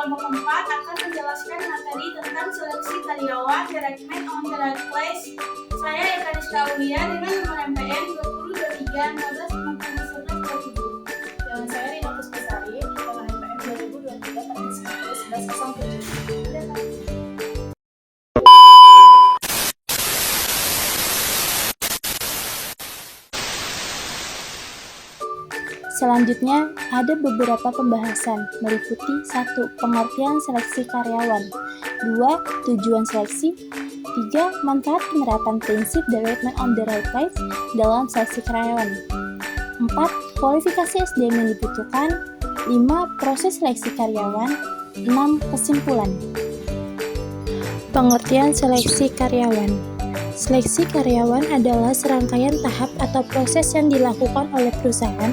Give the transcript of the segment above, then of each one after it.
kelompok 4 akan menjelaskan materi tentang seleksi karyawan Directment on the Right Place. Saya Eka Rizka Aulia dengan nomor MPN 2023 16 Dan saya Rina Puspasari dengan MPN 2023 1107. Selanjutnya, ada beberapa pembahasan meliputi 1. Pengertian seleksi karyawan 2. Tujuan seleksi 3. Manfaat penerapan prinsip Directment on the Right Place dalam seleksi karyawan 4. Kualifikasi SDM yang dibutuhkan 5. Proses seleksi karyawan 6. Kesimpulan. Pengertian seleksi karyawan. Seleksi karyawan adalah serangkaian tahap atau proses yang dilakukan oleh perusahaan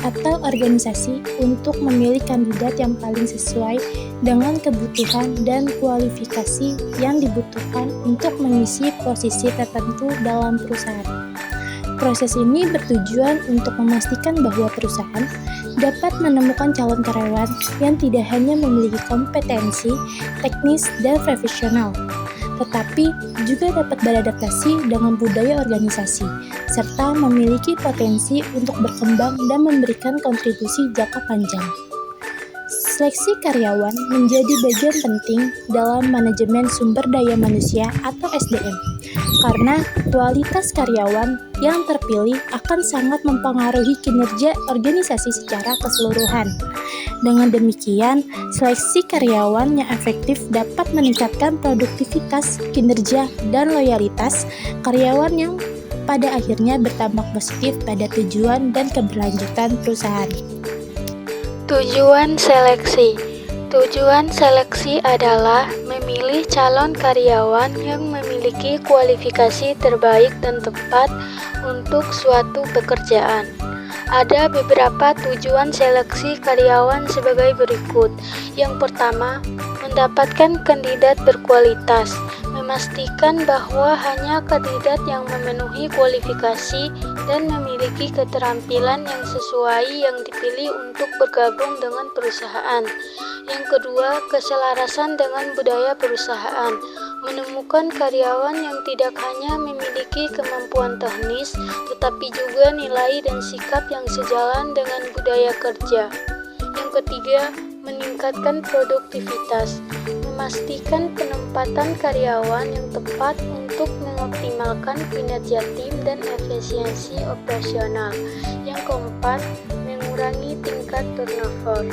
atau organisasi untuk memilih kandidat yang paling sesuai dengan kebutuhan dan kualifikasi yang dibutuhkan untuk mengisi posisi tertentu dalam perusahaan. Proses ini bertujuan untuk memastikan bahwa perusahaan dapat menemukan calon karyawan yang tidak hanya memiliki kompetensi teknis dan profesional, tetapi juga dapat beradaptasi dengan budaya organisasi, serta memiliki potensi untuk berkembang dan memberikan kontribusi jangka panjang. Seleksi karyawan menjadi bagian penting dalam manajemen sumber daya manusia atau SDM, karena kualitas karyawan yang terpilih akan sangat mempengaruhi kinerja organisasi secara keseluruhan. Dengan demikian, seleksi karyawan yang efektif dapat meningkatkan produktivitas, kinerja, dan loyalitas karyawan yang pada akhirnya berdampak positif pada tujuan dan keberlanjutan perusahaan. Tujuan seleksi. Tujuan seleksi adalah memilih calon karyawan yang memiliki kualifikasi terbaik dan tepat untuk suatu pekerjaan. Ada beberapa tujuan seleksi karyawan sebagai berikut. Yang pertama, mendapatkan kandidat berkualitas. Memastikan bahwa hanya kandidat yang memenuhi kualifikasi dan memiliki keterampilan yang sesuai yang dipilih untuk bergabung dengan perusahaan. Yang kedua, keselarasan dengan budaya perusahaan. Menemukan karyawan yang tidak hanya memiliki kemampuan teknis, tetapi juga nilai dan sikap yang sejalan dengan budaya kerja. Yang ketiga, meningkatkan produktivitas. Memastikan penempatan karyawan yang tepat untuk mengoptimalkan kinerja tim dan efisiensi operasional. Yang keempat, mengurangi tingkat turnover.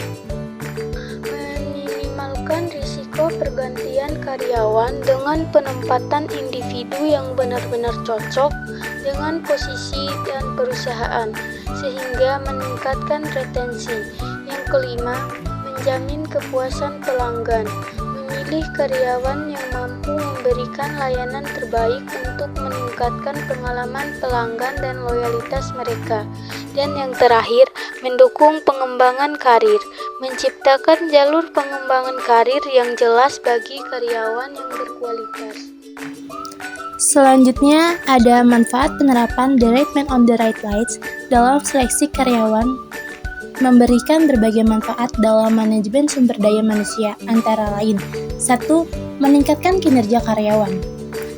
Meminimalkan risiko pergantian karyawan dengan penempatan individu yang benar-benar cocok dengan posisi dan perusahaan, sehingga meningkatkan retensi. Yang kelima, menjamin kepuasan pelanggan. Memilih karyawan yang mampu memberikan layanan terbaik untuk meningkatkan pengalaman pelanggan dan loyalitas mereka. Dan yang terakhir, mendukung pengembangan karir. Menciptakan jalur pengembangan karir yang jelas bagi karyawan yang berkualitas. Selanjutnya, ada manfaat penerapan Directment on the Right Place dalam seleksi karyawan. Memberikan berbagai manfaat dalam manajemen sumber daya manusia, antara lain 1. Meningkatkan kinerja karyawan.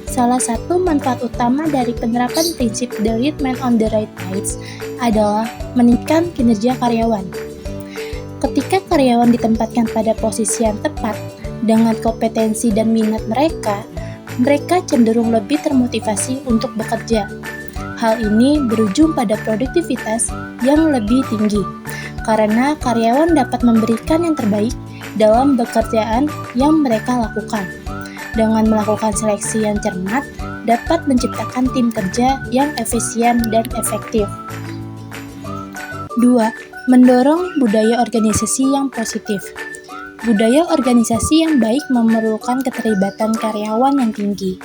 Salah satu manfaat utama dari penerapan prinsip Directment on the Right Place adalah meningkatkan kinerja karyawan. Ketika karyawan ditempatkan pada posisi yang tepat dengan kompetensi dan minat mereka cenderung lebih termotivasi untuk bekerja. Hal ini berujung pada produktivitas yang lebih tinggi, karena karyawan dapat memberikan yang terbaik dalam pekerjaan yang mereka lakukan. Dengan melakukan seleksi yang cermat, dapat menciptakan tim kerja yang efisien dan efektif. 2. Mendorong budaya organisasi yang positif. Budaya organisasi yang baik memerlukan keterlibatan karyawan yang tinggi.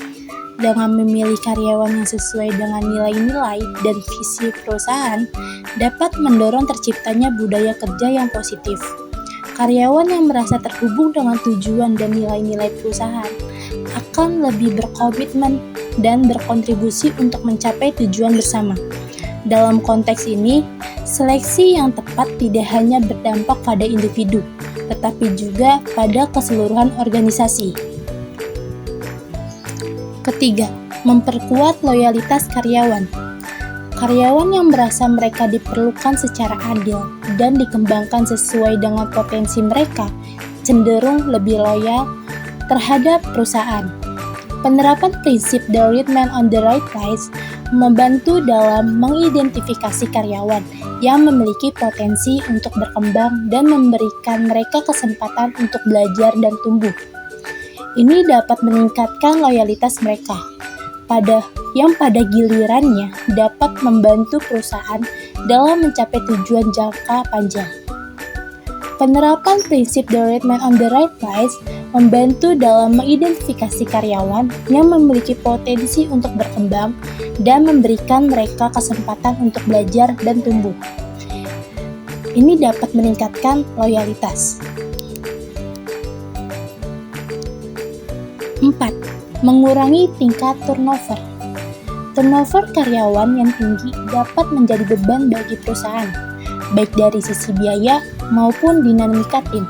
Dengan memilih karyawan yang sesuai dengan nilai-nilai dan visi perusahaan, dapat mendorong terciptanya budaya kerja yang positif. Karyawan yang merasa terhubung dengan tujuan dan nilai-nilai perusahaan akan lebih berkomitmen dan berkontribusi untuk mencapai tujuan bersama. Dalam konteks ini, seleksi yang tepat tidak hanya berdampak pada individu, tetapi juga pada keseluruhan organisasi. Ketiga, memperkuat loyalitas karyawan. Karyawan yang merasa mereka diperlukan secara adil dan dikembangkan sesuai dengan potensi mereka cenderung lebih loyal terhadap perusahaan. Penerapan prinsip the right man on the right place membantu dalam mengidentifikasi karyawan yang memiliki potensi untuk berkembang dan memberikan mereka kesempatan untuk belajar dan tumbuh. Ini dapat meningkatkan loyalitas mereka, yang pada gilirannya dapat membantu perusahaan dalam mencapai tujuan jangka panjang. Penerapan prinsip the right man on the right place membantu dalam mengidentifikasi karyawan yang memiliki potensi untuk berkembang dan memberikan mereka kesempatan untuk belajar dan tumbuh. Ini dapat meningkatkan loyalitas. 4. Mengurangi tingkat turnover. Turnover karyawan yang tinggi dapat menjadi beban bagi perusahaan, baik dari sisi biaya maupun dinamika tim.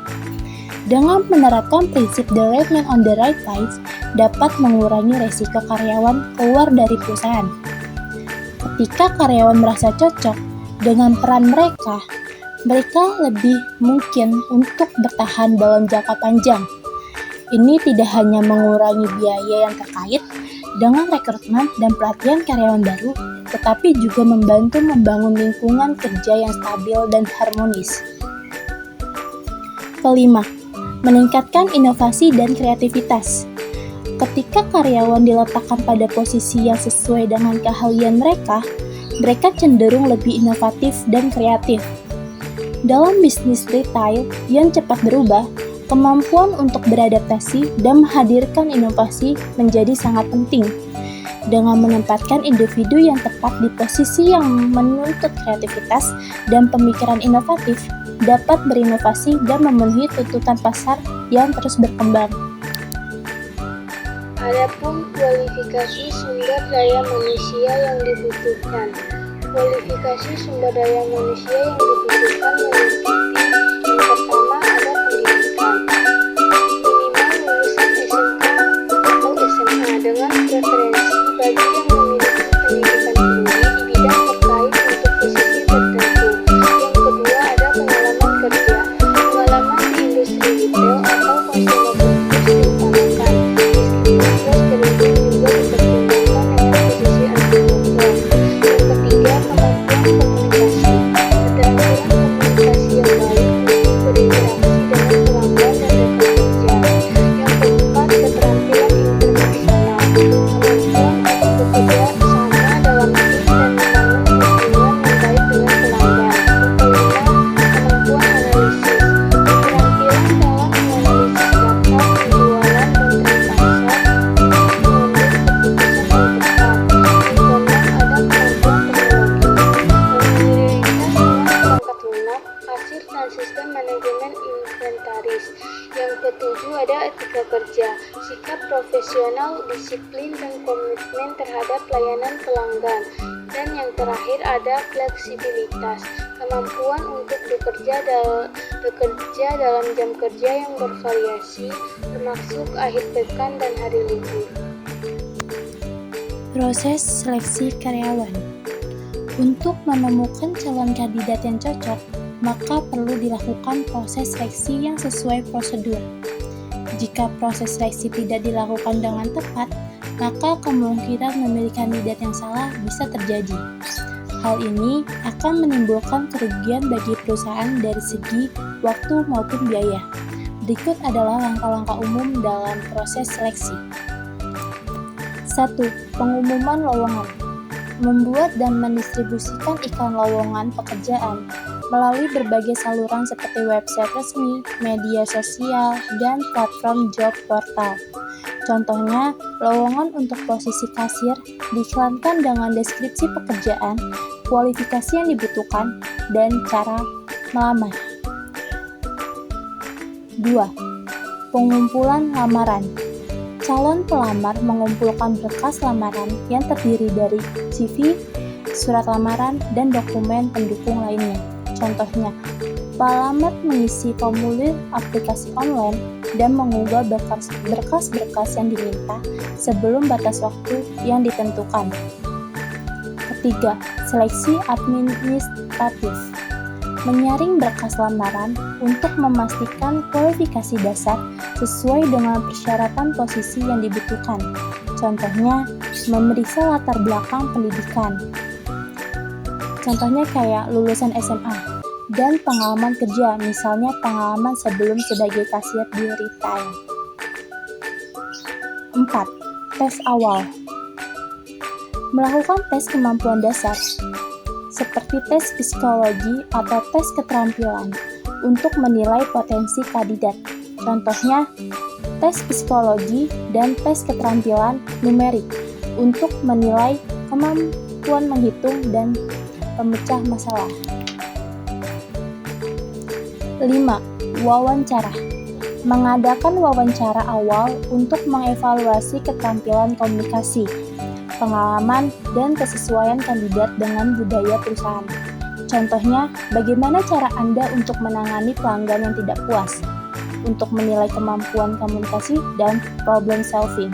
Dengan menerapkan prinsip the right man on the right place, dapat mengurangi resiko karyawan keluar dari perusahaan. Ketika karyawan merasa cocok dengan peran mereka lebih mungkin untuk bertahan dalam jangka panjang. Ini tidak hanya mengurangi biaya yang terkait dengan rekrutmen dan pelatihan karyawan baru, tetapi juga membantu membangun lingkungan kerja yang stabil dan harmonis. Kelima, meningkatkan inovasi dan kreativitas. Ketika karyawan diletakkan pada posisi yang sesuai dengan keahlian mereka cenderung lebih inovatif dan kreatif. Dalam bisnis retail yang cepat berubah, kemampuan untuk beradaptasi dan menghadirkan inovasi menjadi sangat penting. Dengan menempatkan individu yang tepat di posisi yang menuntut kreativitas dan pemikiran inovatif, dapat berinovasi dan memenuhi tuntutan pasar yang terus berkembang. Adapun kualifikasi sumber daya manusia yang dibutuhkan. Kualifikasi sumber daya manusia yang dibutuhkan meliputi yang pertama ada pendidikan. Minimal lulusan SMK atau SMA dengan preferensi bagi yang memiliki pendidikan tinggi di bidang terkait untuk posisi tertentu. Yang kedua ada pengalaman kerja. Pengalaman di industri retail atau consumer goods diutamakan. Meskipun kerudung juga dipertimbangkan dengan posisi entrepreneur. Yang ketiga kemampuan komunikasi. Keterampilan komunikasi yang baik untuk berinteraksi dengan pelanggan dan rekan kerja. Yang keempat keterampilan interpersonal. Kemampuan untuk bekerja sama dalam tim dan membangun hubungan yang baik dengan pelanggan. Kelima, kemampuan analisis. Keterampilan dalam menganalisis data, penjualan, dan tren pasar untuk mengambil keputusan yang tepat. Yang keenam ada kemampuan teknologi. Familiaritas dengan perangkat lunak, kasir, dan sistem manajemen inventaris. Yang ketujuh ada etika kerja, sikap profesional, disiplin, dan komitmen terhadap layanan pelanggan. Dan yang terakhir ada fleksibilitas, kemampuan untuk bekerja dalam jam kerja yang bervariasi, termasuk akhir pekan dan hari libur. Proses seleksi karyawan. Untuk menemukan calon kandidat yang cocok, maka perlu dilakukan proses seleksi yang sesuai prosedur. Jika proses seleksi tidak dilakukan dengan tepat, maka kemungkinan memilih kandidat yang salah bisa terjadi. Hal ini akan menimbulkan kerugian bagi perusahaan dari segi waktu maupun biaya. Berikut adalah langkah-langkah umum dalam proses seleksi. 1. Pengumuman lowongan. Membuat dan mendistribusikan iklan lowongan pekerjaan melalui berbagai saluran seperti website resmi, media sosial, dan platform job portal. Contohnya, lowongan untuk posisi kasir diiklankan dengan deskripsi pekerjaan, kualifikasi yang dibutuhkan, dan cara melamar. 2. Pengumpulan lamaran. Calon pelamar mengumpulkan berkas lamaran yang terdiri dari CV, surat lamaran, dan dokumen pendukung lainnya. Contohnya, pelamar mengisi formulir aplikasi online dan mengunggah berkas-berkas yang diminta sebelum batas waktu yang ditentukan. Ketiga, seleksi administratif. Menyaring berkas lamaran untuk memastikan kualifikasi dasar sesuai dengan persyaratan posisi yang dibutuhkan. Contohnya, memeriksa latar belakang pendidikan. Contohnya kayak lulusan SMA dan pengalaman kerja, misalnya pengalaman sebelum sebagai kasir di retail. 4. Tes awal. Melakukan tes kemampuan dasar seperti tes psikologi atau tes keterampilan untuk menilai potensi kandidat. Contohnya, tes psikologi dan tes keterampilan numerik untuk menilai kemampuan menghitung dan pemecah masalah. 5. Wawancara. Mengadakan wawancara awal untuk mengevaluasi keterampilan komunikasi, pengalaman, dan kesesuaian kandidat dengan budaya perusahaan. Contohnya, bagaimana cara Anda untuk menangani pelanggan yang tidak puas, untuk menilai kemampuan komunikasi dan problem solving.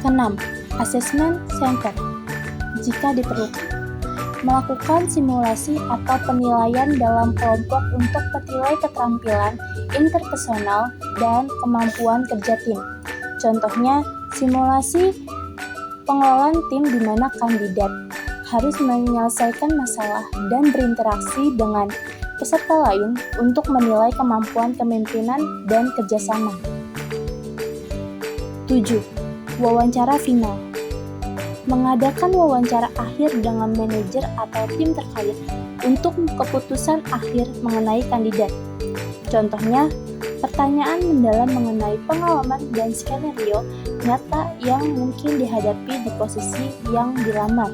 6. Assessment Center. Jika diperlukan, melakukan simulasi atau penilaian dalam kelompok untuk menilai keterampilan interpersonal dan kemampuan kerja tim. Contohnya, simulasi pengelolaan tim di mana kandidat harus menyelesaikan masalah dan berinteraksi dengan peserta lain untuk menilai kemampuan kepemimpinan dan kerjasama. 7. Wawancara final. Mengadakan wawancara akhir dengan manajer atau tim terkait untuk keputusan akhir mengenai kandidat. Contohnya, pertanyaan mendalam mengenai pengalaman dan skenario nyata yang mungkin dihadapi di posisi yang dilamar.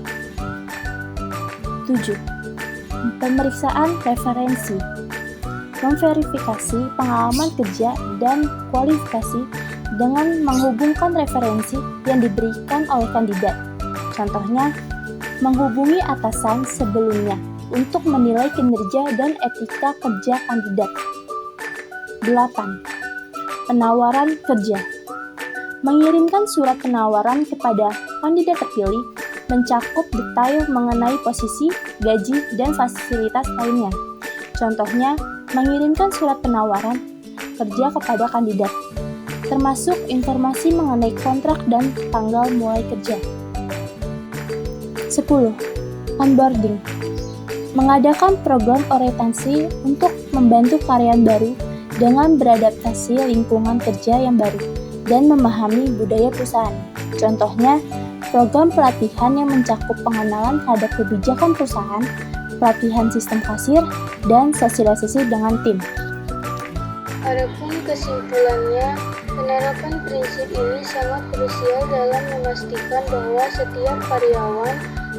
7. Pemeriksaan referensi. Memverifikasi pengalaman kerja dan kualifikasi dengan menghubungkan referensi yang diberikan oleh kandidat. Contohnya, menghubungi atasan sebelumnya untuk menilai kinerja dan etika kerja kandidat. 8. Penawaran kerja. Mengirimkan surat penawaran kepada kandidat terpilih mencakup detail mengenai posisi, gaji, dan fasilitas lainnya. Contohnya, mengirimkan surat penawaran kerja kepada kandidat, termasuk informasi mengenai kontrak dan tanggal mulai kerja. 10. Onboarding. Mengadakan program orientasi untuk membantu karyawan baru dengan beradaptasi lingkungan kerja yang baru dan memahami budaya perusahaan. Contohnya, program pelatihan yang mencakup pengenalan terhadap kebijakan perusahaan, pelatihan sistem kasir, dan sosialisasi dengan tim. Adapun kesimpulannya, penerapan prinsip ini sangat krusial dalam memastikan bahwa setiap karyawan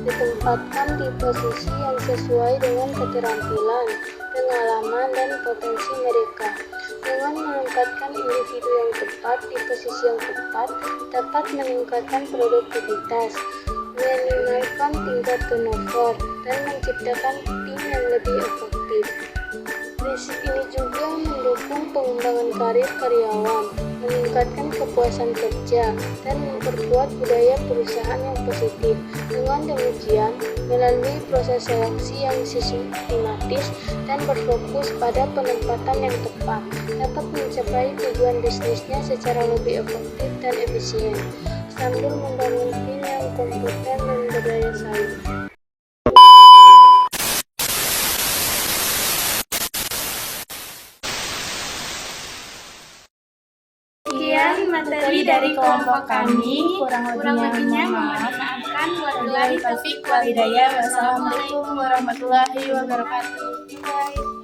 ditempatkan di posisi yang sesuai dengan keterampilan, pengalaman, dan potensi mereka. Dengan menempatkan individu yang tepat di posisi yang tepat, dapat meningkatkan produktivitas, meminimalkan tingkat turnover, dan menciptakan tim yang lebih efektif. Prinsip ini juga mendukung pengembangan karir karyawan, meningkatkan kepuasan kerja, dan memperkuat budaya perusahaan yang positif. Dengan demikian, melalui proses seleksi yang sistematis dan berfokus pada penempatan yang tepat, dapat mencapai tujuan bisnisnya secara lebih efektif dan efisien, sambil membangun tim yang kompeten dan berdaya saing. Sekian materi dari kelompok kami. Kurang lebihnya mohon dimaafkan. Wabillahi taufiq wal hidayah. Wassalamualaikum warahmatullahi wabarakatuh.